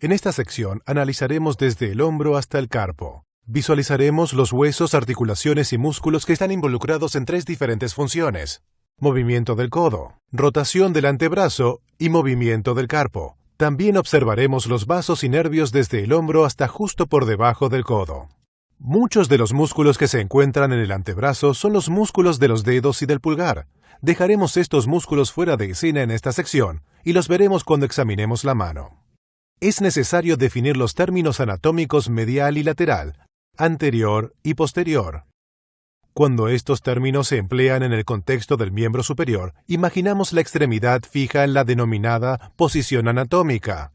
En esta sección analizaremos desde el hombro hasta el carpo. Visualizaremos los huesos, articulaciones y músculos que están involucrados en 3 diferentes funciones: movimiento del codo, rotación del antebrazo y movimiento del carpo. También observaremos los vasos y nervios desde el hombro hasta justo por debajo del codo. Muchos de los músculos que se encuentran en el antebrazo son los músculos de los dedos y del pulgar. Dejaremos estos músculos fuera de escena en esta sección y los veremos cuando examinemos la mano. Es necesario definir los términos anatómicos medial y lateral, anterior y posterior. Cuando estos términos se emplean en el contexto del miembro superior, imaginamos la extremidad fija en la denominada posición anatómica.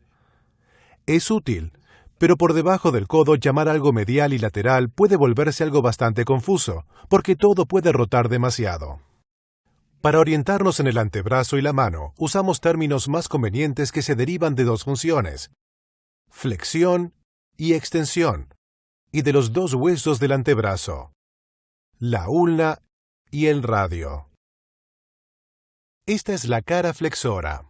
Es útil, pero por debajo del codo llamar algo medial y lateral puede volverse algo bastante confuso, porque todo puede rotar demasiado. Para orientarnos en el antebrazo y la mano, usamos términos más convenientes que se derivan de 2 funciones: flexión y extensión, y de los 2 huesos del antebrazo, la ulna y el radio. Esta es la cara flexora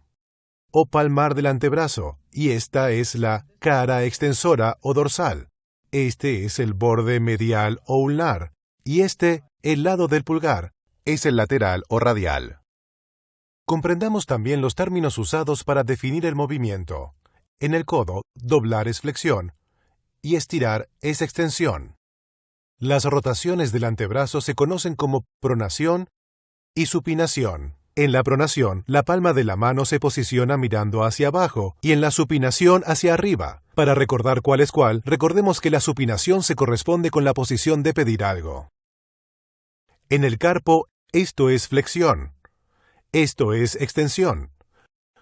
o palmar del antebrazo, y esta es la cara extensora o dorsal. Este es el borde medial o ulnar, y este, el lado del pulgar, es el lateral o radial. Comprendamos también los términos usados para definir el movimiento. En el codo, doblar es flexión y estirar es extensión. Las rotaciones del antebrazo se conocen como pronación y supinación. En la pronación, la palma de la mano se posiciona mirando hacia abajo y en la supinación hacia arriba. Para recordar cuál es cuál, recordemos que la supinación se corresponde con la posición de pedir algo. En el carpo, esto es flexión. Esto es extensión.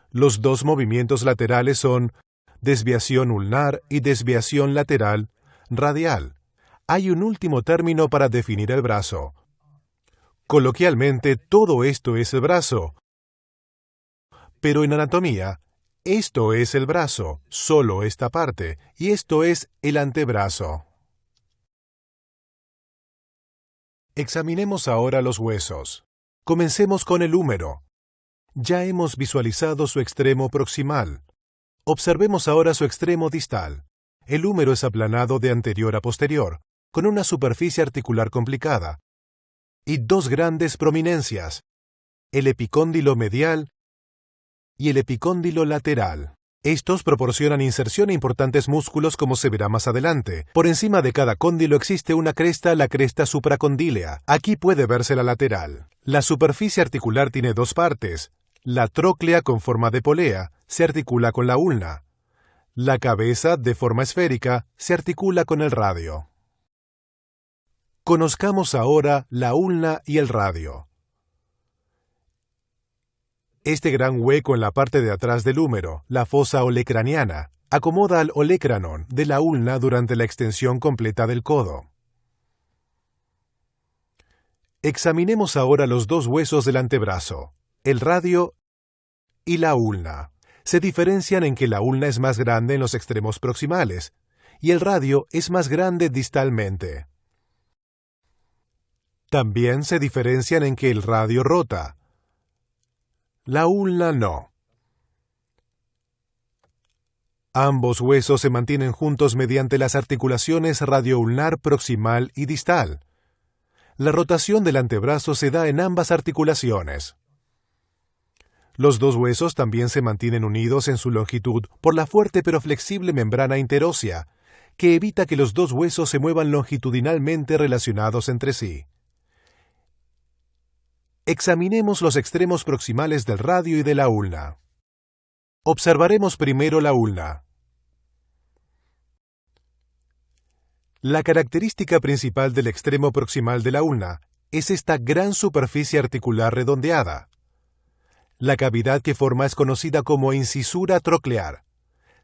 Los 2 movimientos laterales son desviación ulnar y desviación lateral radial. Hay un último término para definir el brazo. Coloquialmente, todo esto es el brazo. Pero en anatomía, esto es el brazo, solo esta parte, y esto es el antebrazo. Examinemos ahora los huesos. Comencemos con el húmero. Ya hemos visualizado su extremo proximal. Observemos ahora su extremo distal. El húmero es aplanado de anterior a posterior, con una superficie articular complicada, y 2 grandes prominencias: el epicóndilo medial y el epicóndilo lateral. Estos proporcionan inserción a importantes músculos, como se verá más adelante. Por encima de cada cóndilo existe una cresta, la cresta supracondílea. Aquí puede verse la lateral. La superficie articular tiene 2 partes. La tróclea, con forma de polea, se articula con la ulna. La cabeza, de forma esférica, se articula con el radio. Conozcamos ahora la ulna y el radio. Este gran hueco en la parte de atrás del húmero, la fosa olecraniana, acomoda al olecranon de la ulna durante la extensión completa del codo. Examinemos ahora los 2 huesos del antebrazo, el radio y la ulna. Se diferencian en que la ulna es más grande en los extremos proximales y el radio es más grande distalmente. También se diferencian en que el radio rota. La ulna no. Ambos huesos se mantienen juntos mediante las articulaciones radioulnar proximal y distal. La rotación del antebrazo se da en ambas articulaciones. Los 2 huesos también se mantienen unidos en su longitud por la fuerte pero flexible membrana interósea, que evita que los 2 huesos se muevan longitudinalmente relacionados entre sí. Examinemos los extremos proximales del radio y de la ulna. Observaremos primero la ulna. La característica principal del extremo proximal de la ulna es esta gran superficie articular redondeada. La cavidad que forma es conocida como incisura troclear.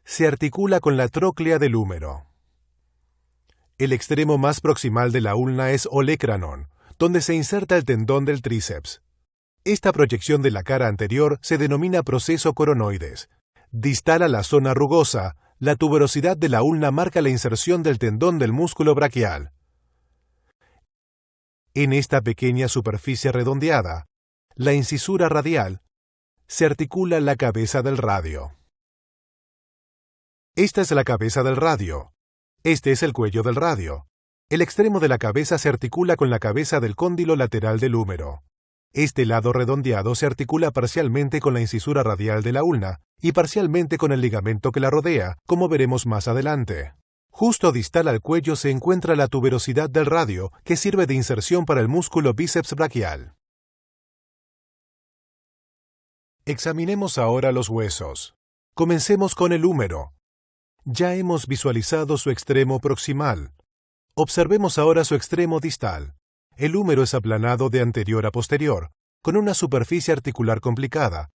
Se articula con la tróclea del húmero. El extremo más proximal de la ulna es olecranon, donde se inserta el tendón del tríceps. Esta proyección de la cara anterior se denomina proceso coronoides. Distal a la zona rugosa, la tuberosidad de la ulna marca la inserción del tendón del músculo braquial. En esta pequeña superficie redondeada, la incisura radial, se articula la cabeza del radio. Esta es la cabeza del radio. Este es el cuello del radio. El extremo de la cabeza se articula con la cabeza del cóndilo lateral del húmero. Este lado redondeado se articula parcialmente con la incisura radial de la ulna y parcialmente con el ligamento que la rodea, como veremos más adelante. Justo distal al cuello se encuentra la tuberosidad del radio, que sirve de inserción para el músculo bíceps braquial. Examinemos ahora los huesos. Comencemos con el húmero. Ya hemos visualizado su extremo proximal. Observemos ahora su extremo distal. El húmero es aplanado de anterior a posterior, con una superficie articular complicada,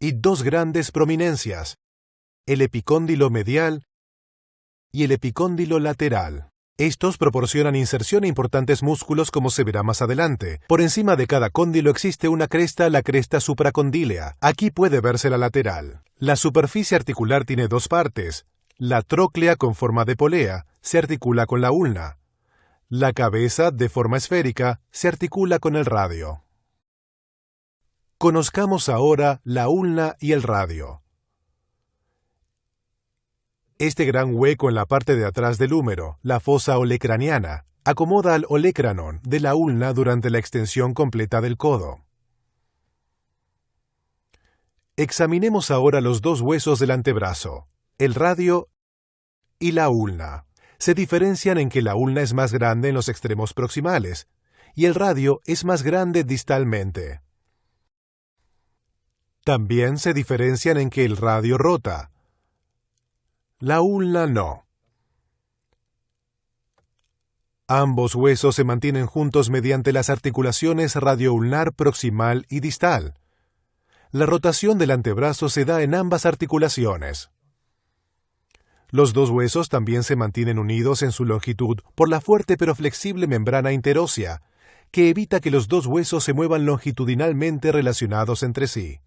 y dos grandes prominencias, el epicóndilo medial y el epicóndilo lateral. Estos proporcionan inserción a importantes músculos, como se verá más adelante. Por encima de cada cóndilo existe una cresta, la cresta supracondílea. Aquí puede verse la lateral. La superficie articular tiene dos partes. La tróclea, con forma de polea, se articula con la ulna. La cabeza, de forma esférica, se articula con el radio. Conozcamos ahora la ulna y el radio. Este gran hueco en la parte de atrás del húmero, la fosa olecraniana, acomoda al olecranon de la ulna durante la extensión completa del codo. Examinemos ahora los dos huesos del antebrazo, el radio y la ulna. Se diferencian en que la ulna es más grande en los extremos proximales y el radio es más grande distalmente. También se diferencian en que el radio rota. La ulna no. Ambos huesos se mantienen juntos mediante las articulaciones radioulnar proximal y distal. La rotación del antebrazo se da en ambas articulaciones. Los dos huesos también se mantienen unidos en su longitud por la fuerte pero flexible membrana interósea, que evita que los dos huesos se muevan longitudinalmente relacionados entre sí.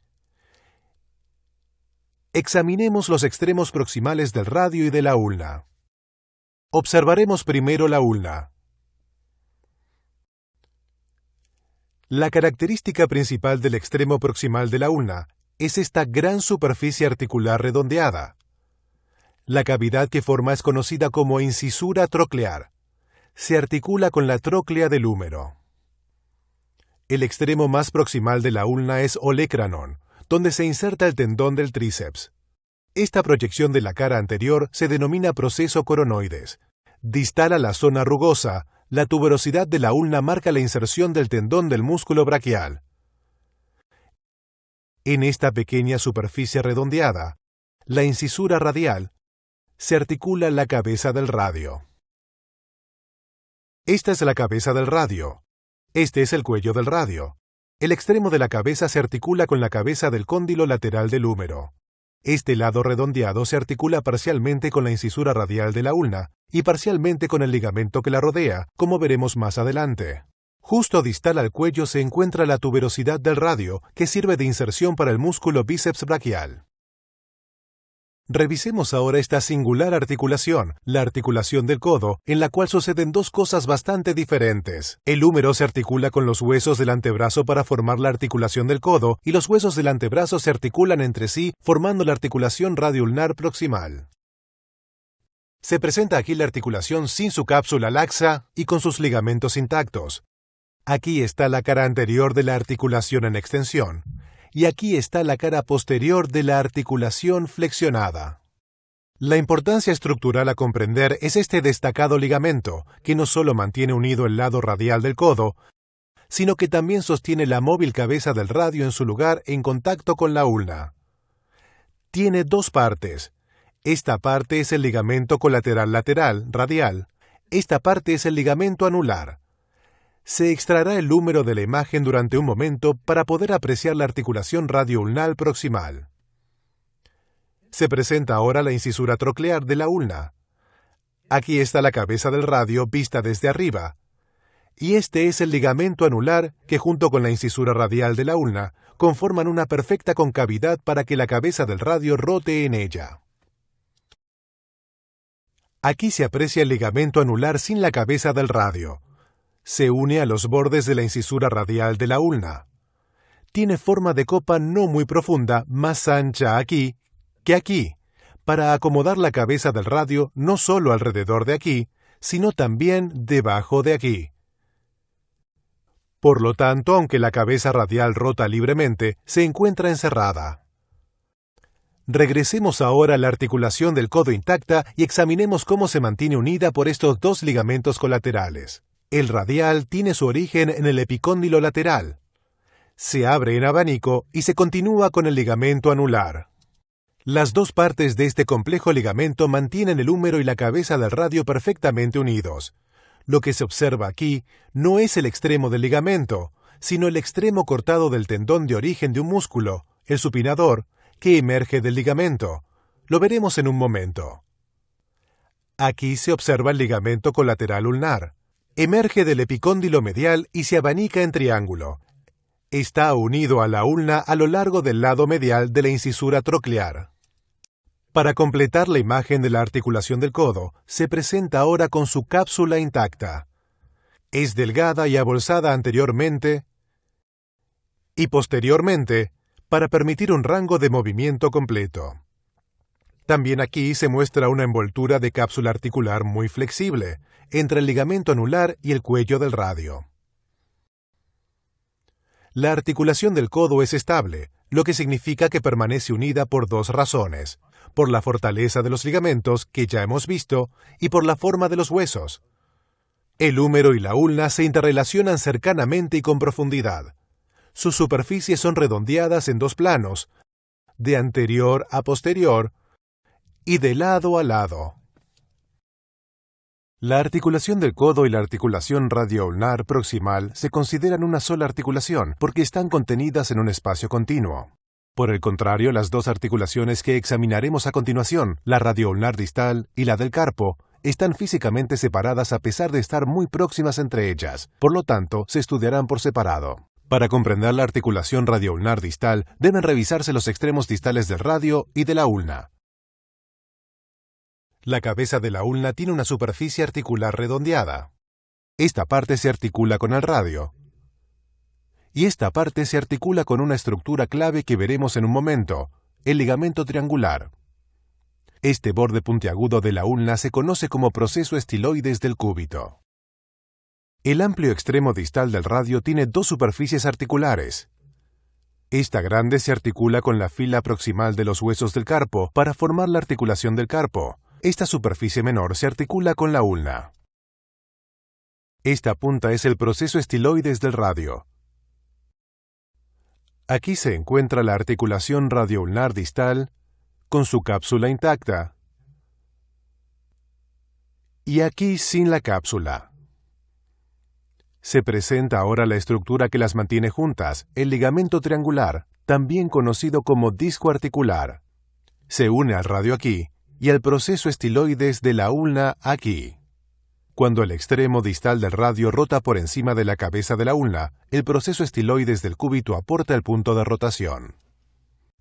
Examinemos los extremos proximales del radio y de la ulna. Observaremos primero la ulna. La característica principal del extremo proximal de la ulna es esta gran superficie articular redondeada. La cavidad que forma es conocida como incisura troclear. Se articula con la tróclea del húmero. El extremo más proximal de la ulna es olecranon, donde se inserta el tendón del tríceps. Esta proyección de la cara anterior se denomina proceso coronoides. Distal a la zona rugosa, la tuberosidad de la ulna marca la inserción del tendón del músculo braquial. En esta pequeña superficie redondeada, la incisura radial, se articula la cabeza del radio. Esta es la cabeza del radio. Este es el cuello del radio. El extremo de la cabeza se articula con la cabeza del cóndilo lateral del húmero. Este lado redondeado se articula parcialmente con la incisura radial de la ulna y parcialmente con el ligamento que la rodea, como veremos más adelante. Justo distal al cuello se encuentra la tuberosidad del radio, que sirve de inserción para el músculo bíceps braquial. Revisemos ahora esta singular articulación, la articulación del codo, en la cual suceden dos cosas bastante diferentes. El húmero se articula con los huesos del antebrazo para formar la articulación del codo, y los huesos del antebrazo se articulan entre sí, formando la articulación radioulnar proximal. Se presenta aquí la articulación sin su cápsula laxa y con sus ligamentos intactos. Aquí está la cara anterior de la articulación en extensión. Y aquí está la cara posterior de la articulación flexionada. La importancia estructural a comprender es este destacado ligamento, que no solo mantiene unido el lado radial del codo, sino que también sostiene la móvil cabeza del radio en su lugar en contacto con la ulna. Tiene dos partes. Esta parte es el ligamento colateral lateral, radial. Esta parte es el ligamento anular. Se extraerá el húmero de la imagen durante un momento para poder apreciar la articulación radioulnar proximal. Se presenta ahora la incisura troclear de la ulna. Aquí está la cabeza del radio vista desde arriba. Y este es el ligamento anular que, junto con la incisura radial de la ulna, conforman una perfecta concavidad para que la cabeza del radio rote en ella. Aquí se aprecia el ligamento anular sin la cabeza del radio. Se une a los bordes de la incisura radial de la ulna. Tiene forma de copa no muy profunda, más ancha aquí que aquí, para acomodar la cabeza del radio no solo alrededor de aquí, sino también debajo de aquí. Por lo tanto, aunque la cabeza radial rota libremente, se encuentra encerrada. Regresemos ahora a la articulación del codo intacta y examinemos cómo se mantiene unida por estos dos ligamentos colaterales. El radial tiene su origen en el epicóndilo lateral. Se abre en abanico y se continúa con el ligamento anular. Las dos partes de este complejo ligamento mantienen el húmero y la cabeza del radio perfectamente unidos. Lo que se observa aquí no es el extremo del ligamento, sino el extremo cortado del tendón de origen de un músculo, el supinador, que emerge del ligamento. Lo veremos en un momento. Aquí se observa el ligamento colateral ulnar. Emerge del epicóndilo medial y se abanica en triángulo. Está unido a la ulna a lo largo del lado medial de la incisura troclear. Para completar la imagen de la articulación del codo, se presenta ahora con su cápsula intacta. Es delgada y abolsada anteriormente y posteriormente para permitir un rango de movimiento completo. También aquí se muestra una envoltura de cápsula articular muy flexible entre el ligamento anular y el cuello del radio. La articulación del codo es estable, lo que significa que permanece unida por dos razones: por la fortaleza de los ligamentos, que ya hemos visto, y por la forma de los huesos. El húmero y la ulna se interrelacionan cercanamente y con profundidad. Sus superficies son redondeadas en dos planos, de anterior a posterior y de lado a lado. La articulación del codo y la articulación radioulnar proximal se consideran una sola articulación porque están contenidas en un espacio continuo. Por el contrario, las dos articulaciones que examinaremos a continuación, la radioulnar distal y la del carpo, están físicamente separadas a pesar de estar muy próximas entre ellas, por lo tanto, se estudiarán por separado. Para comprender la articulación radioulnar distal, deben revisarse los extremos distales del radio y de la ulna. La cabeza de la ulna tiene una superficie articular redondeada. Esta parte se articula con el radio. Y esta parte se articula con una estructura clave que veremos en un momento, el ligamento triangular. Este borde puntiagudo de la ulna se conoce como proceso estiloides del cúbito. El amplio extremo distal del radio tiene dos superficies articulares. Esta grande se articula con la fila proximal de los huesos del carpo para formar la articulación del carpo. Esta superficie menor se articula con la ulna. Esta punta es el proceso estiloides del radio. Aquí se encuentra la articulación radioulnar distal con su cápsula intacta. Y aquí sin la cápsula. Se presenta ahora la estructura que las mantiene juntas, el ligamento triangular, también conocido como disco articular. Se une al radio aquí y al proceso estiloides de la ulna aquí. Cuando el extremo distal del radio rota por encima de la cabeza de la ulna, el proceso estiloides del cúbito aporta el punto de rotación.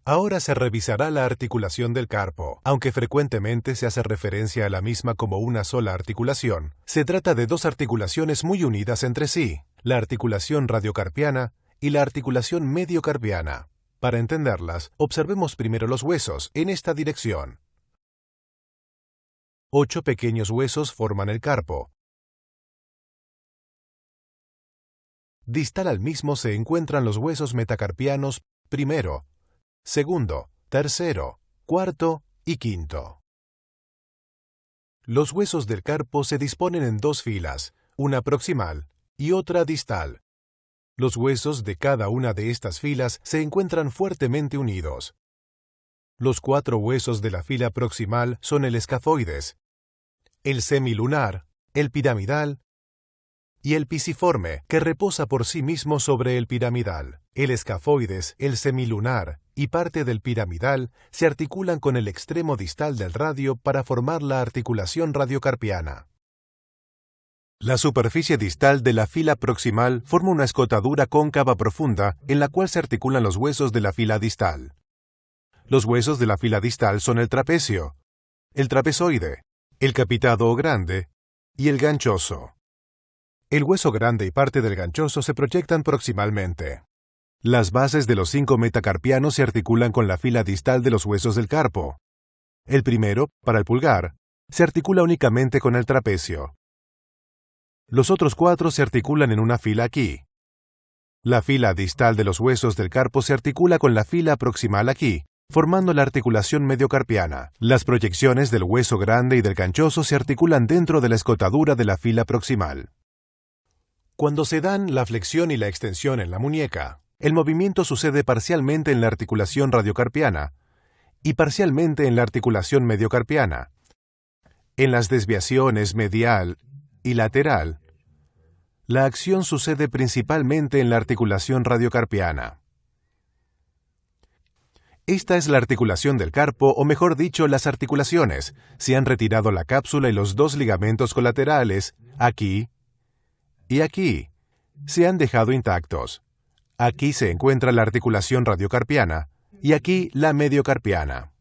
Ahora se revisará la articulación del carpo. Aunque frecuentemente se hace referencia a la misma como una sola articulación, se trata de dos articulaciones muy unidas entre sí, la articulación radiocarpiana y la articulación mediocarpiana. Para entenderlas, observemos primero los huesos en esta dirección. 8 pequeños huesos forman el carpo. Distal al mismo se encuentran los huesos metacarpianos primero, segundo, tercero, cuarto y quinto. Los huesos del carpo se disponen en dos filas, una proximal y otra distal. Los huesos de cada una de estas filas se encuentran fuertemente unidos. Los 4 huesos de la fila proximal son el escafoides, el semilunar, el piramidal y el pisiforme, que reposa por sí mismo sobre el piramidal. El escafoides, el semilunar y parte del piramidal se articulan con el extremo distal del radio para formar la articulación radiocarpiana. La superficie distal de la fila proximal forma una escotadura cóncava profunda en la cual se articulan los huesos de la fila distal. Los huesos de la fila distal son el trapecio, el trapezoide, el capitado o grande y el ganchoso. El hueso grande y parte del ganchoso se proyectan proximalmente. Las bases de los 5 metacarpianos se articulan con la fila distal de los huesos del carpo. El primero, para el pulgar, se articula únicamente con el trapecio. Los otros 4 se articulan en una fila aquí. La fila distal de los huesos del carpo se articula con la fila proximal aquí, formando la articulación mediocarpiana. Las proyecciones del hueso grande y del ganchoso se articulan dentro de la escotadura de la fila proximal. Cuando se dan la flexión y la extensión en la muñeca, el movimiento sucede parcialmente en la articulación radiocarpiana y parcialmente en la articulación mediocarpiana. En las desviaciones medial y lateral, la acción sucede principalmente en la articulación radiocarpiana. Esta es la articulación del carpo, o mejor dicho, las articulaciones. Se han retirado la cápsula y los 2 ligamentos colaterales, aquí y aquí. Se han dejado intactos. Aquí se encuentra la articulación radiocarpiana y aquí la mediocarpiana.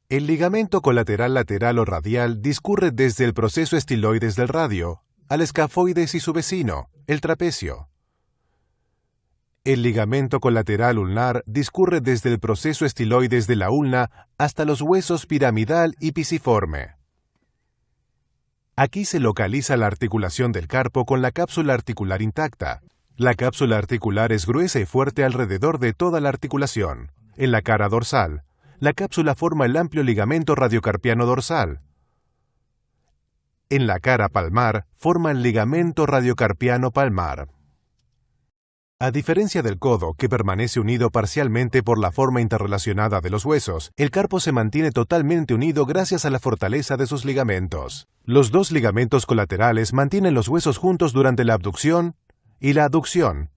El ligamento colateral lateral o radial discurre desde el proceso estiloides del radio al escafoides y su vecino, el trapecio. El ligamento colateral ulnar discurre desde el proceso estiloides de la ulna hasta los huesos piramidal y pisiforme. Aquí se localiza la articulación del carpo con la cápsula articular intacta. La cápsula articular es gruesa y fuerte alrededor de toda la articulación. En la cara dorsal, la cápsula forma el amplio ligamento radiocarpiano dorsal. En la cara palmar, forma el ligamento radiocarpiano palmar. A diferencia del codo, que permanece unido parcialmente por la forma interrelacionada de los huesos, el carpo se mantiene totalmente unido gracias a la fortaleza de sus ligamentos. Los 2 ligamentos colaterales mantienen los huesos juntos durante la abducción y la aducción,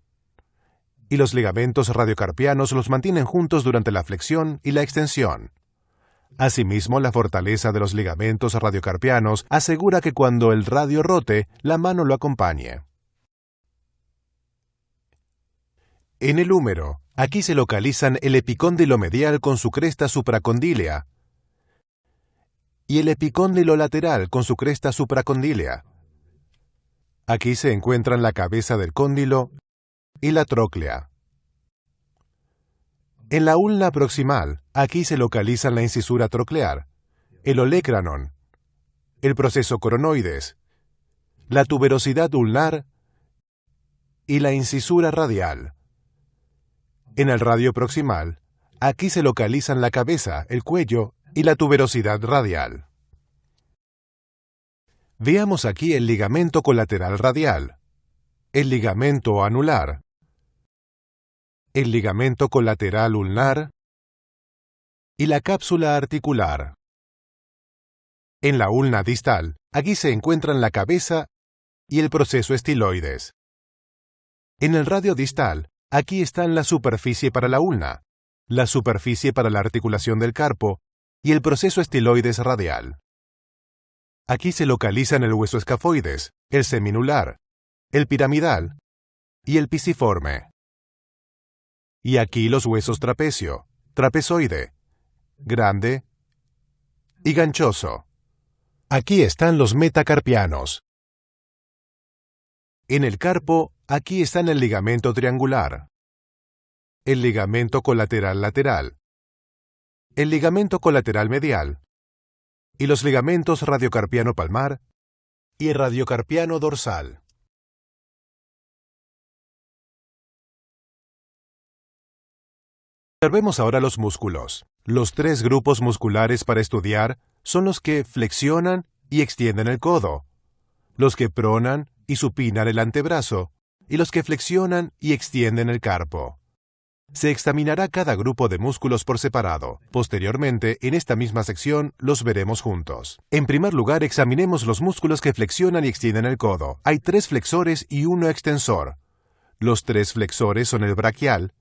y los ligamentos radiocarpianos los mantienen juntos durante la flexión y la extensión. Asimismo, la fortaleza de los ligamentos radiocarpianos asegura que cuando el radio rote, la mano lo acompañe. En el húmero, aquí se localizan el epicóndilo medial con su cresta supracondílea y el epicóndilo lateral con su cresta supracondílea. Aquí se encuentran la cabeza del cóndilo y la tróclea. En la ulna proximal, aquí se localizan la incisura troclear, el olecranon, el proceso coronoides, la tuberosidad ulnar y la incisura radial. En el radio proximal, aquí se localizan la cabeza, el cuello y la tuberosidad radial. Veamos aquí el ligamento colateral radial, el ligamento anular, el ligamento colateral ulnar y la cápsula articular. En la ulna distal, aquí se encuentran la cabeza y el proceso estiloides. En el radio distal, aquí están la superficie para la ulna, la superficie para la articulación del carpo y el proceso estiloides radial. Aquí se localizan el hueso escafoides, el seminular, el piramidal y el pisiforme. Y aquí los huesos trapecio, trapezoide, grande y ganchoso. Aquí están los metacarpianos. En el carpo, aquí están el ligamento triangular, el ligamento colateral lateral, el ligamento colateral medial y los ligamentos radiocarpiano palmar y radiocarpiano dorsal. Observemos ahora los músculos. Los 3 grupos musculares para estudiar son los que flexionan y extienden el codo, los que pronan y supinan el antebrazo, y los que flexionan y extienden el carpo. Se examinará cada grupo de músculos por separado. Posteriormente, en esta misma sección, los veremos juntos. En primer lugar, examinemos los músculos que flexionan y extienden el codo. Hay 3 flexores y 1 extensor. Los 3 flexores son el braquial,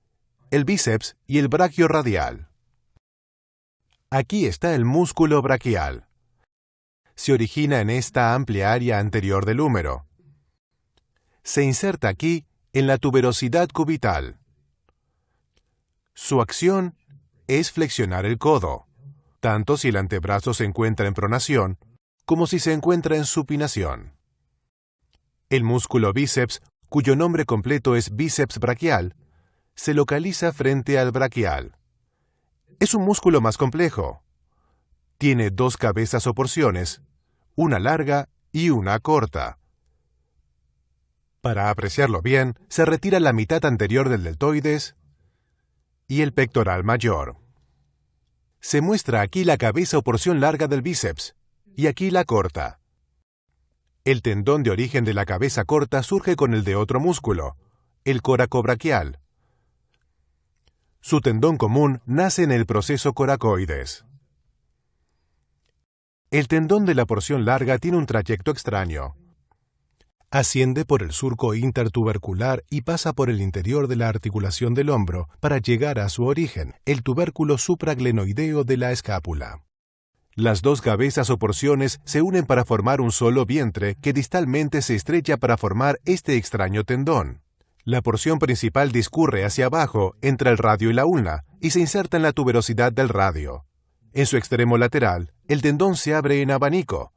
el bíceps y el brachioradial. Aquí está el músculo braquial. Se origina en esta amplia área anterior del húmero. Se inserta aquí en la tuberosidad cubital. Su acción es flexionar el codo, tanto si el antebrazo se encuentra en pronación como si se encuentra en supinación. El músculo bíceps, cuyo nombre completo es bíceps braquial, se localiza frente al braquial. Es un músculo más complejo. Tiene dos cabezas o porciones, una larga y una corta. Para apreciarlo bien, se retira la mitad anterior del deltoides y el pectoral mayor. Se muestra aquí la cabeza o porción larga del bíceps, y aquí la corta. El tendón de origen de la cabeza corta surge con el de otro músculo, el coracobraquial. Su tendón común nace en el proceso coracoides. El tendón de la porción larga tiene un trayecto extraño. Asciende por el surco intertubercular y pasa por el interior de la articulación del hombro para llegar a su origen, el tubérculo supraglenoideo de la escápula. Las dos cabezas o porciones se unen para formar un solo vientre que distalmente se estrecha para formar este extraño tendón. La porción principal discurre hacia abajo entre el radio y la ulna y se inserta en la tuberosidad del radio. En su extremo lateral, el tendón se abre en abanico.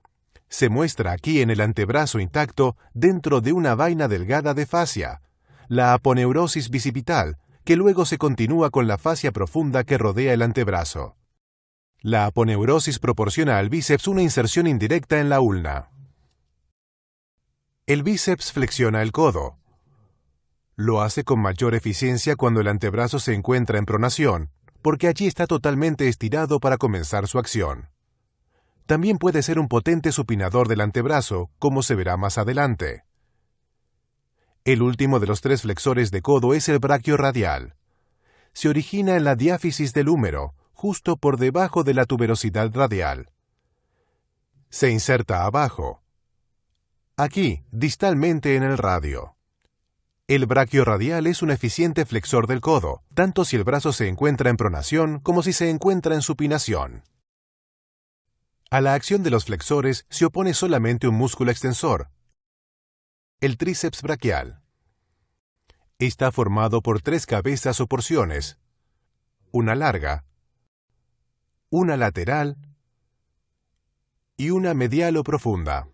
Se muestra aquí en el antebrazo intacto dentro de una vaina delgada de fascia, la aponeurosis bicipital, que luego se continúa con la fascia profunda que rodea el antebrazo. La aponeurosis proporciona al bíceps una inserción indirecta en la ulna. El bíceps flexiona el codo. Lo hace con mayor eficiencia cuando el antebrazo se encuentra en pronación, porque allí está totalmente estirado para comenzar su acción. También puede ser un potente supinador del antebrazo, como se verá más adelante. El último de los tres flexores de codo es el braquiorradial. Se origina en la diáfisis del húmero, justo por debajo de la tuberosidad radial. Se inserta abajo, aquí, distalmente en el radio. El braquiorradial es un eficiente flexor del codo, tanto si el brazo se encuentra en pronación como si se encuentra en supinación. A la acción de los flexores se opone solamente un músculo extensor, el tríceps braquial. Está formado por tres cabezas o porciones, una larga, una lateral y una medial o profunda.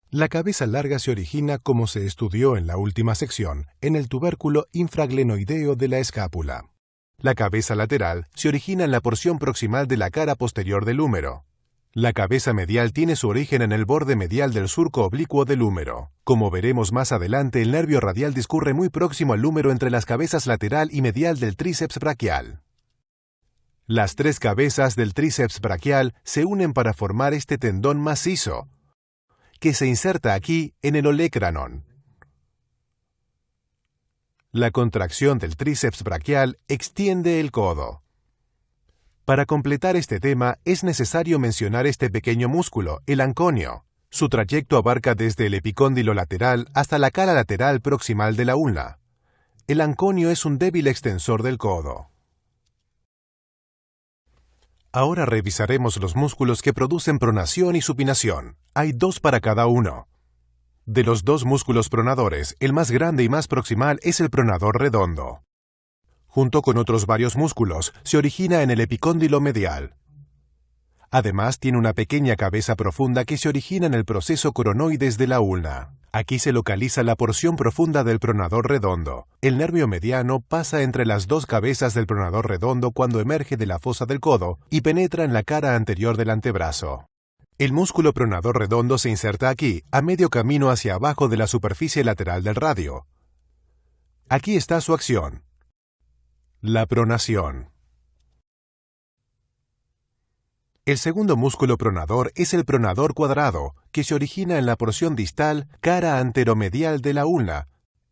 La cabeza larga se origina, como se estudió en la última sección, en el tubérculo infraglenoideo de la escápula. La cabeza lateral se origina en la porción proximal de la cara posterior del húmero. La cabeza medial tiene su origen en el borde medial del surco oblicuo del húmero. Como veremos más adelante, el nervio radial discurre muy próximo al húmero entre las cabezas lateral y medial del tríceps braquial. Las tres cabezas del tríceps braquial se unen para formar este tendón macizo, que se inserta aquí en el olecranon. La contracción del tríceps braquial extiende el codo. Para completar este tema es necesario mencionar este pequeño músculo, el anconio. Su trayecto abarca desde el epicóndilo lateral hasta la cara lateral proximal de la ulna. El anconio es un débil extensor del codo. Ahora revisaremos los músculos que producen pronación y supinación. Hay dos para cada uno. De los dos músculos pronadores, el más grande y más proximal es el pronador redondo. Junto con otros varios músculos, se origina en el epicóndilo medial. Además, tiene una pequeña cabeza profunda que se origina en el proceso coronoides de la ulna. Aquí se localiza la porción profunda del pronador redondo. El nervio mediano pasa entre las dos cabezas del pronador redondo cuando emerge de la fosa del codo y penetra en la cara anterior del antebrazo. El músculo pronador redondo se inserta aquí, a medio camino hacia abajo de la superficie lateral del radio. Aquí está su acción. La pronación. El segundo músculo pronador es el pronador cuadrado, que se origina en la porción distal cara anteromedial de la ulna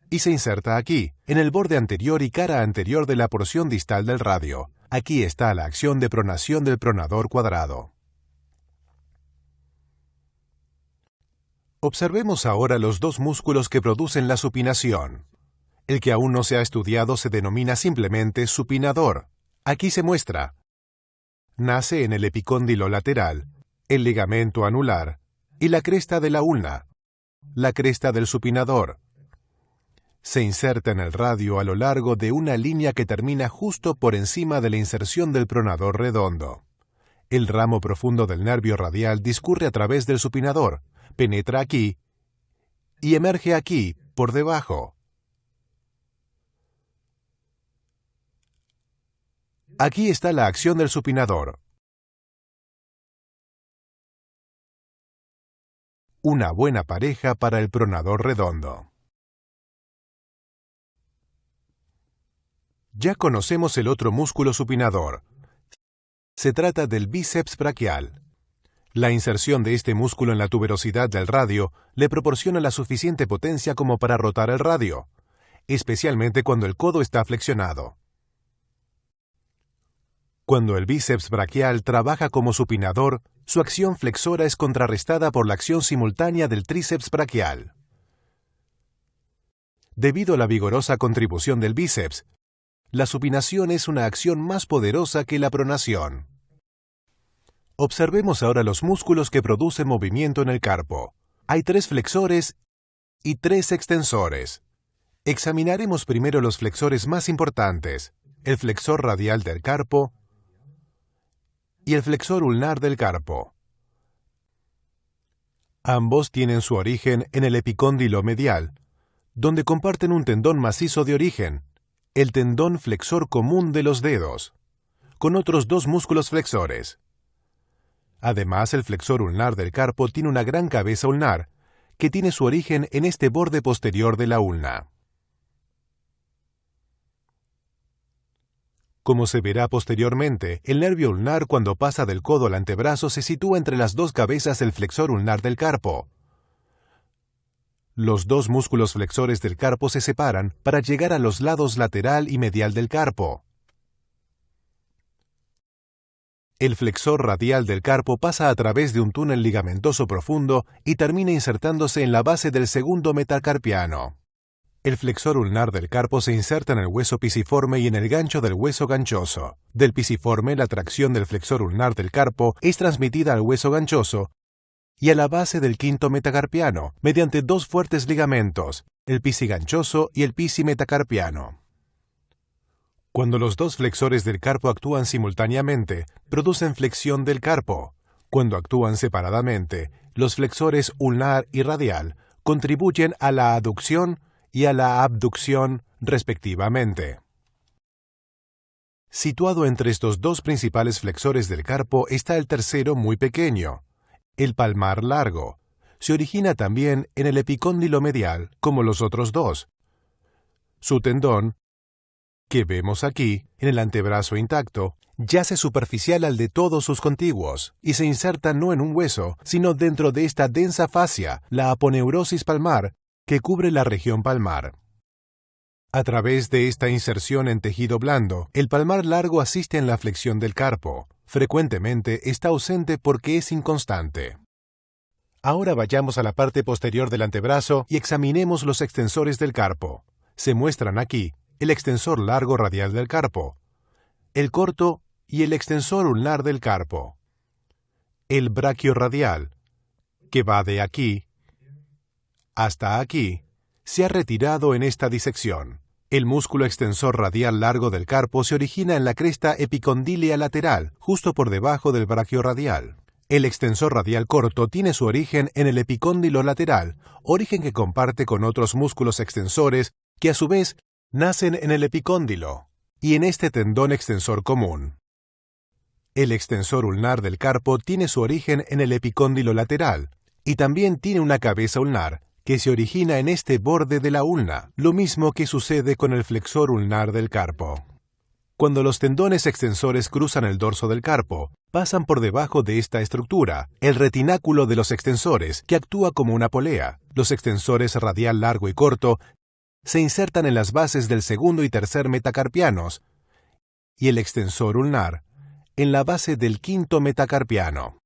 y se inserta aquí, en el borde anterior y cara anterior de la porción distal del radio. Aquí está la acción de pronación del pronador cuadrado. Observemos ahora los dos músculos que producen la supinación. El que aún no se ha estudiado se denomina simplemente supinador. Aquí se muestra. Nace en el epicóndilo lateral, el ligamento anular y la cresta de la ulna, la cresta del supinador. Se inserta en el radio a lo largo de una línea que termina justo por encima de la inserción del pronador redondo. El ramo profundo del nervio radial discurre a través del supinador, penetra aquí y emerge aquí, por debajo. Aquí está la acción del supinador. una buena pareja para el pronador redondo. Ya conocemos el otro músculo supinador. Se trata del bíceps braquial. La inserción de este músculo en la tuberosidad del radio le proporciona la suficiente potencia como para rotar el radio, especialmente cuando el codo está flexionado. Cuando el bíceps braquial trabaja como supinador, su acción flexora es contrarrestada por la acción simultánea del tríceps braquial. Debido a la vigorosa contribución del bíceps, la supinación es una acción más poderosa que la pronación. Observemos ahora los músculos que producen movimiento en el carpo. Hay 3 flexores y 3 extensores. Examinaremos primero los flexores más importantes, el flexor radial del carpo y el flexor ulnar del carpo. Ambos tienen su origen en el epicóndilo medial, donde comparten un tendón macizo de origen, el tendón flexor común de los dedos, con otros 2 músculos flexores. Además, el flexor ulnar del carpo tiene una gran cabeza ulnar, que tiene su origen en este borde posterior de la ulna. Como se verá posteriormente, el nervio ulnar cuando pasa del codo al antebrazo se sitúa entre las 2 cabezas del flexor ulnar del carpo. Los 2 músculos flexores del carpo se separan para llegar a los lados lateral y medial del carpo. El flexor radial del carpo pasa a través de un túnel ligamentoso profundo y termina insertándose en la base del segundo metacarpiano. El flexor ulnar del carpo se inserta en el hueso pisiforme y en el gancho del hueso ganchoso. Del pisiforme, la tracción del flexor ulnar del carpo es transmitida al hueso ganchoso y a la base del quinto metacarpiano mediante 2 fuertes ligamentos, el pisiganchoso y el pisimetacarpiano. Cuando los 2 flexores del carpo actúan simultáneamente, producen flexión del carpo. Cuando actúan separadamente, los flexores ulnar y radial contribuyen a la aducción y a la abducción, respectivamente. Situado entre estos 2 principales flexores del carpo está el tercero muy pequeño, el palmar largo. Se origina también en el epicóndilo medial, como los otros 2. Su tendón, que vemos aquí, en el antebrazo intacto, yace superficial al de todos sus contiguos, y se inserta no en un hueso, sino dentro de esta densa fascia, la aponeurosis palmar, que cubre la región palmar. A través de esta inserción en tejido blando, el palmar largo asiste en la flexión del carpo. Frecuentemente está ausente porque es inconstante. Ahora vayamos a la parte posterior del antebrazo y examinemos los extensores del carpo. Se muestran aquí el extensor largo radial del carpo, el corto y el extensor ulnar del carpo. El braquiorradial, que va de aquí hasta aquí, se ha retirado en esta disección. El músculo extensor radial largo del carpo se origina en la cresta epicondílea lateral, justo por debajo del braquiorradial. El extensor radial corto tiene su origen en el epicóndilo lateral, origen que comparte con otros músculos extensores que a su vez nacen en el epicóndilo y en este tendón extensor común. El extensor ulnar del carpo tiene su origen en el epicóndilo lateral y también tiene una cabeza ulnar que se origina en este borde de la ulna, lo mismo que sucede con el flexor ulnar del carpo. Cuando los tendones extensores cruzan el dorso del carpo, pasan por debajo de esta estructura, el retináculo de los extensores, que actúa como una polea. Los extensores radial largo y corto se insertan en las bases del segundo y tercer metacarpianos, y el extensor ulnar en la base del quinto metacarpiano.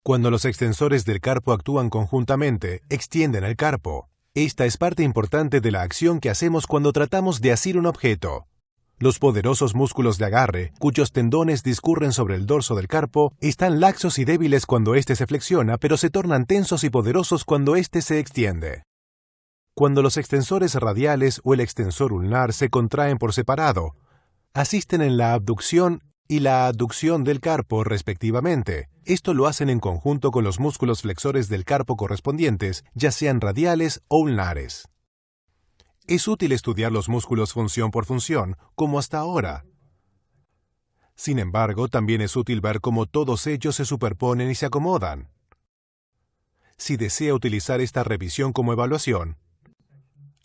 Cuando los extensores del carpo actúan conjuntamente, extienden el carpo. Esta es parte importante de la acción que hacemos cuando tratamos de asir un objeto. Los poderosos músculos de agarre, cuyos tendones discurren sobre el dorso del carpo, están laxos y débiles cuando éste se flexiona, pero se tornan tensos y poderosos cuando éste se extiende. Cuando los extensores radiales o el extensor ulnar se contraen por separado, asisten en la abducción y la aducción del carpo respectivamente. Esto lo hacen en conjunto con los músculos flexores del carpo correspondientes, ya sean radiales o ulnares. Es útil estudiar los músculos función por función, como hasta ahora. Sin embargo, también es útil ver cómo todos ellos se superponen y se acomodan. Si desea utilizar esta revisión como evaluación,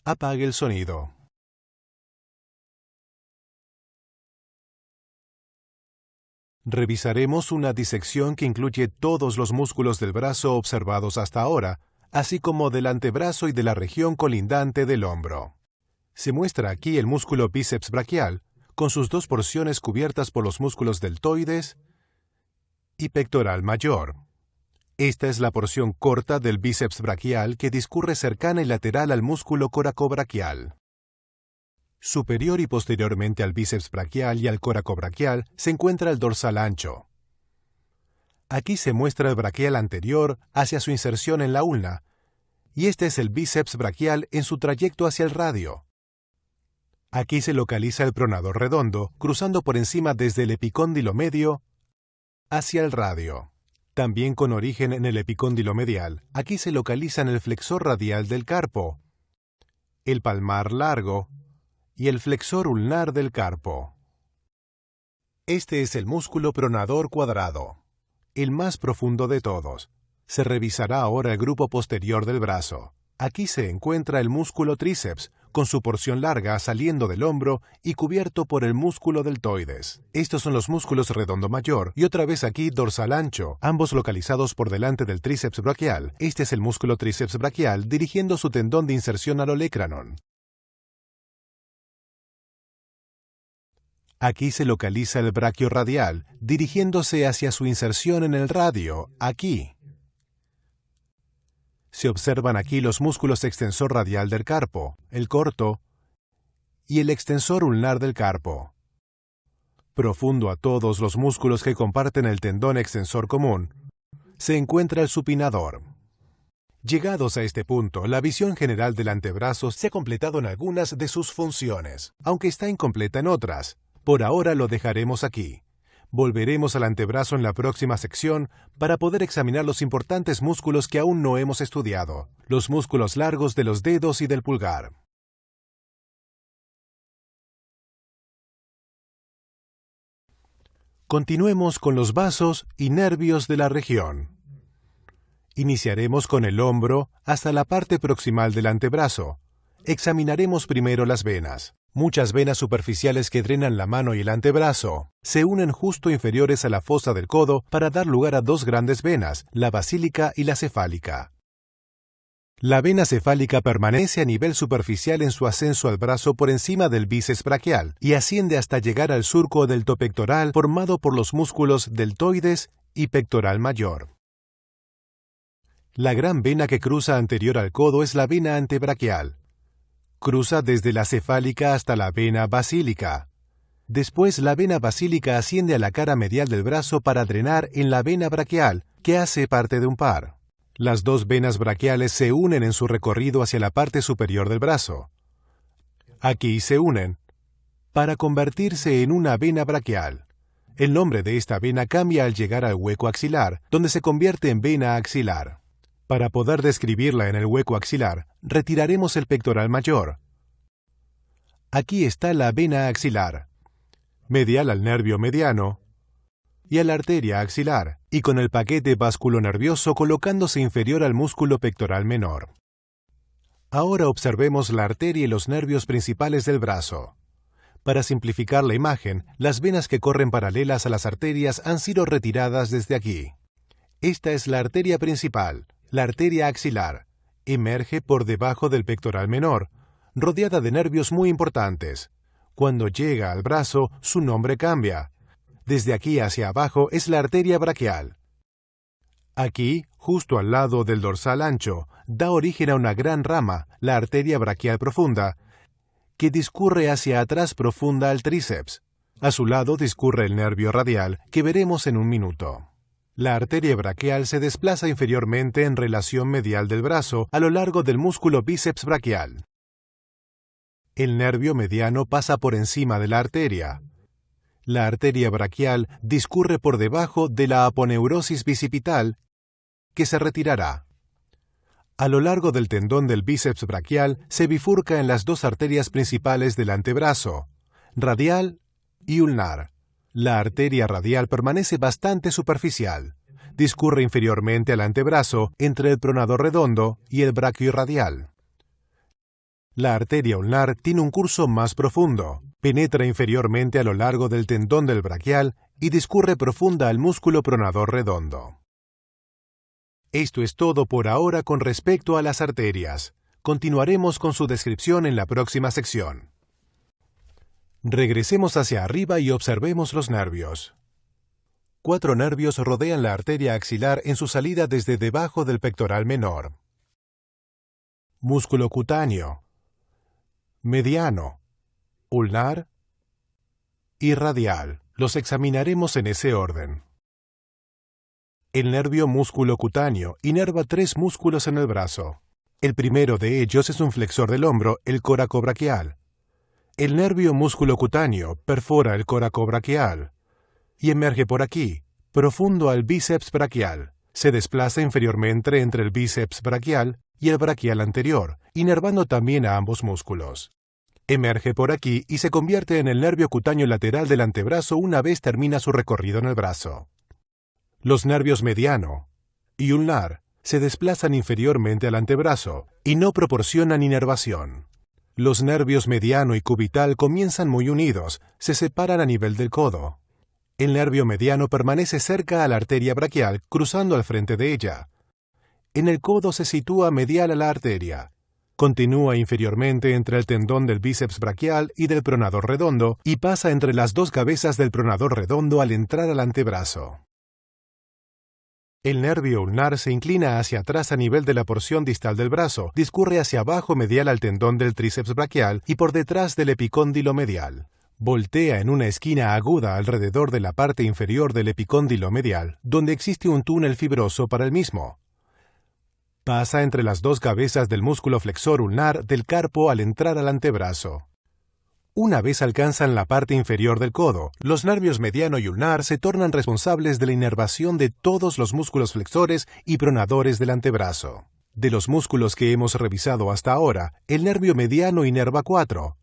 apague el sonido. Revisaremos una disección que incluye todos los músculos del brazo observados hasta ahora, así como del antebrazo y de la región colindante del hombro. Se muestra aquí el músculo bíceps braquial, con sus dos porciones cubiertas por los músculos deltoides y pectoral mayor. Esta es la porción corta del bíceps braquial que discurre cercana y lateral al músculo coracobraquial. Superior y posteriormente al bíceps braquial y al coracobraquial se encuentra el dorsal ancho. Aquí se muestra el braquial anterior hacia su inserción en la ulna, y este es el bíceps braquial en su trayecto hacia el radio. Aquí se localiza el pronador redondo, cruzando por encima desde el epicóndilo medio hacia el radio. También con origen en el epicóndilo medial, aquí se localizan el flexor radial del carpo, el palmar largo y el flexor ulnar del carpo. Este es el músculo pronador cuadrado, el más profundo de todos. Se revisará ahora el grupo posterior del brazo. Aquí se encuentra el músculo tríceps, con su porción larga saliendo del hombro y cubierto por el músculo deltoides. Estos son los músculos redondo mayor y otra vez aquí dorsal ancho, ambos localizados por delante del tríceps braquial. Este es el músculo tríceps braquial dirigiendo su tendón de inserción al olecranon. Aquí se localiza el braquio radial, dirigiéndose hacia su inserción en el radio, aquí. Se observan aquí los músculos extensor radial del carpo, el corto, y el extensor ulnar del carpo. Profundo a todos los músculos que comparten el tendón extensor común, se encuentra el supinador. Llegados a este punto, la visión general del antebrazo se ha completado en algunas de sus funciones, aunque está incompleta en otras. Por ahora lo dejaremos aquí. Volveremos al antebrazo en la próxima sección para poder examinar los importantes músculos que aún no hemos estudiado, los músculos largos de los dedos y del pulgar. Continuemos con los vasos y nervios de la región. Iniciaremos con el hombro hasta la parte proximal del antebrazo. Examinaremos primero las venas. Muchas venas superficiales que drenan la mano y el antebrazo se unen justo inferiores a la fosa del codo para dar lugar a dos grandes venas, la basílica y la cefálica. La vena cefálica permanece a nivel superficial en su ascenso al brazo por encima del bíceps braquial y asciende hasta llegar al surco deltopectoral formado por los músculos deltoides y pectoral mayor. La gran vena que cruza anterior al codo es la vena antebraquial. Cruza desde la cefálica hasta la vena basílica. Después la vena basílica asciende a la cara medial del brazo para drenar en la vena braquial, que hace parte de un par. Las dos venas braquiales se unen en su recorrido hacia la parte superior del brazo. Aquí se unen para convertirse en una vena braquial. El nombre de esta vena cambia al llegar al hueco axilar, donde se convierte en vena axilar. Para poder describirla en el hueco axilar, retiraremos el pectoral mayor. Aquí está la vena axilar, medial al nervio mediano y a la arteria axilar, y con el paquete vasculonervioso colocándose inferior al músculo pectoral menor. Ahora observemos la arteria y los nervios principales del brazo. Para simplificar la imagen, las venas que corren paralelas a las arterias han sido retiradas desde aquí. Esta es la arteria principal. La arteria axilar emerge por debajo del pectoral menor, rodeada de nervios muy importantes. Cuando llega al brazo, su nombre cambia. Desde aquí hacia abajo es la arteria braquial. Aquí, justo al lado del dorsal ancho, da origen a una gran rama, la arteria braquial profunda, que discurre hacia atrás profunda al tríceps. A su lado discurre el nervio radial, que veremos en un minuto. La arteria braquial se desplaza inferiormente en relación medial del brazo a lo largo del músculo bíceps braquial. El nervio mediano pasa por encima de la arteria. La arteria braquial discurre por debajo de la aponeurosis bicipital, que se retirará. A lo largo del tendón del bíceps braquial se bifurca en las dos arterias principales del antebrazo, radial y ulnar. La arteria radial permanece bastante superficial. discurre inferiormente al antebrazo entre el pronador redondo y el brachiorradial. La arteria ulnar tiene un curso más profundo, penetra inferiormente a lo largo del tendón del braquial y discurre profunda al músculo pronador redondo. Esto es todo por ahora con respecto a las arterias. Continuaremos con su descripción en la próxima sección. Regresemos hacia arriba y observemos los nervios. 4 nervios rodean la arteria axilar en su salida desde debajo del pectoral menor. Músculo cutáneo, mediano, ulnar y radial. Los examinaremos en ese orden. El nervio músculo cutáneo inerva 3 músculos en el brazo. El primero de ellos es un flexor del hombro, el coracobraquial. El nervio músculo cutáneo perfora el coracobraquial y emerge por aquí, profundo al bíceps braquial. Se desplaza inferiormente entre el bíceps braquial y el braquial anterior, inervando también a ambos músculos. Emerge por aquí y se convierte en el nervio cutáneo lateral del antebrazo una vez termina su recorrido en el brazo. Los nervios mediano y ulnar se desplazan inferiormente al antebrazo y no proporcionan inervación. Los nervios mediano y cubital comienzan muy unidos, se separan a nivel del codo. El nervio mediano permanece cerca a la arteria braquial, cruzando al frente de ella. En el codo se sitúa medial a la arteria. Continúa inferiormente entre el tendón del bíceps braquial y del pronador redondo y pasa entre las 2 cabezas del pronador redondo al entrar al antebrazo. El nervio ulnar se inclina hacia atrás a nivel de la porción distal del brazo, discurre hacia abajo medial al tendón del tríceps braquial y por detrás del epicóndilo medial. Voltea en una esquina aguda alrededor de la parte inferior del epicóndilo medial, donde existe un túnel fibroso para el mismo. Pasa entre las 2 cabezas del músculo flexor ulnar del carpo al entrar al antebrazo. Una vez alcanzan la parte inferior del codo, los nervios mediano y ulnar se tornan responsables de la inervación de todos los músculos flexores y pronadores del antebrazo. De los músculos que hemos revisado hasta ahora, el nervio mediano inerva 4,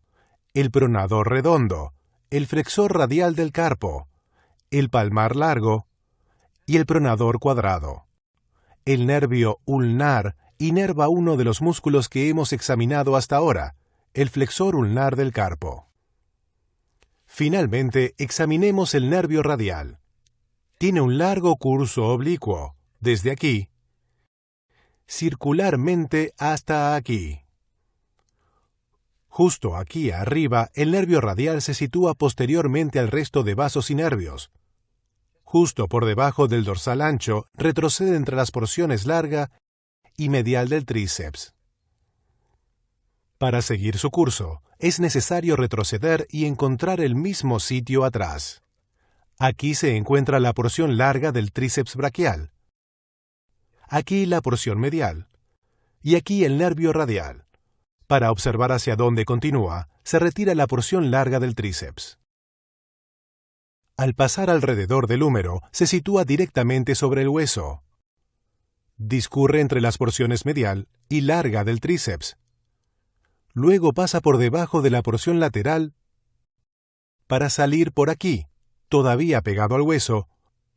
el pronador redondo, el flexor radial del carpo, el palmar largo y el pronador cuadrado. El nervio ulnar inerva uno de los músculos que hemos examinado hasta ahora, el flexor ulnar del carpo. Finalmente, examinemos el nervio radial. Tiene un largo curso oblicuo, desde aquí, circularmente hasta aquí. Justo aquí arriba, el nervio radial se sitúa posteriormente al resto de vasos y nervios. Justo por debajo del dorsal ancho, retrocede entre las porciones larga y medial del tríceps. Para seguir su curso, es necesario retroceder y encontrar el mismo sitio atrás. Aquí se encuentra la porción larga del tríceps braquial. Aquí la porción medial. Y aquí el nervio radial. Para observar hacia dónde continúa, se retira la porción larga del tríceps. Al pasar alrededor del húmero, se sitúa directamente sobre el hueso. Discurre entre las porciones medial y larga del tríceps. Luego pasa por debajo de la porción lateral para salir por aquí, todavía pegado al hueso,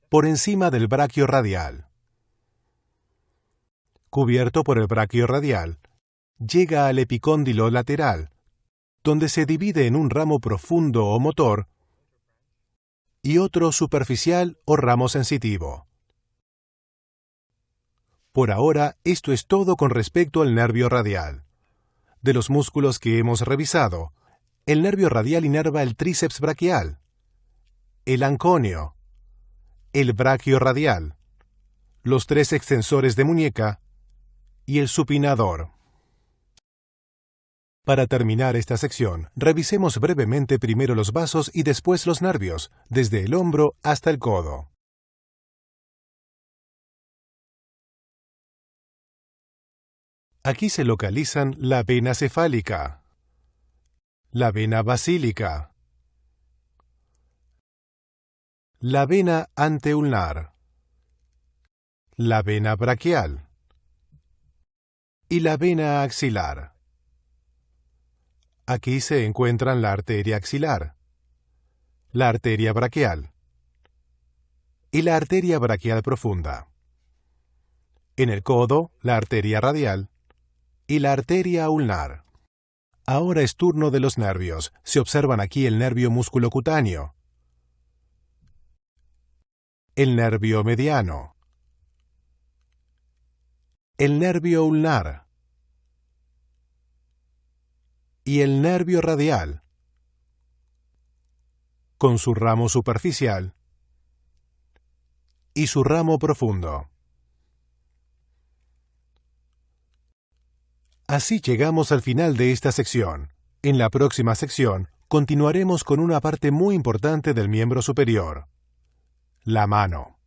por encima del brachiorradial. Cubierto por el brachiorradial, llega al epicóndilo lateral, donde se divide en un ramo profundo o motor y otro superficial o ramo sensitivo. Por ahora, esto es todo con respecto al nervio radial. De los músculos que hemos revisado, el nervio radial inerva el tríceps braquial, el anconio, el brachiorradial, los 3 extensores de muñeca y el supinador. Para terminar esta sección, revisemos brevemente primero los vasos y después los nervios, desde el hombro hasta el codo. Aquí se localizan la vena cefálica, la vena basílica, la vena anteulnar, la vena braquial y la vena axilar. Aquí se encuentran la arteria axilar, la arteria braquial y la arteria braquial profunda. En el codo, la arteria radial y la arteria ulnar. Ahora es turno de los nervios. Se observan aquí el nervio musculocutáneo, el nervio mediano, el nervio ulnar y el nervio radial, con su ramo superficial y su ramo profundo. Así llegamos al final de esta sección. En la próxima sección continuaremos con una parte muy importante del miembro superior, la mano.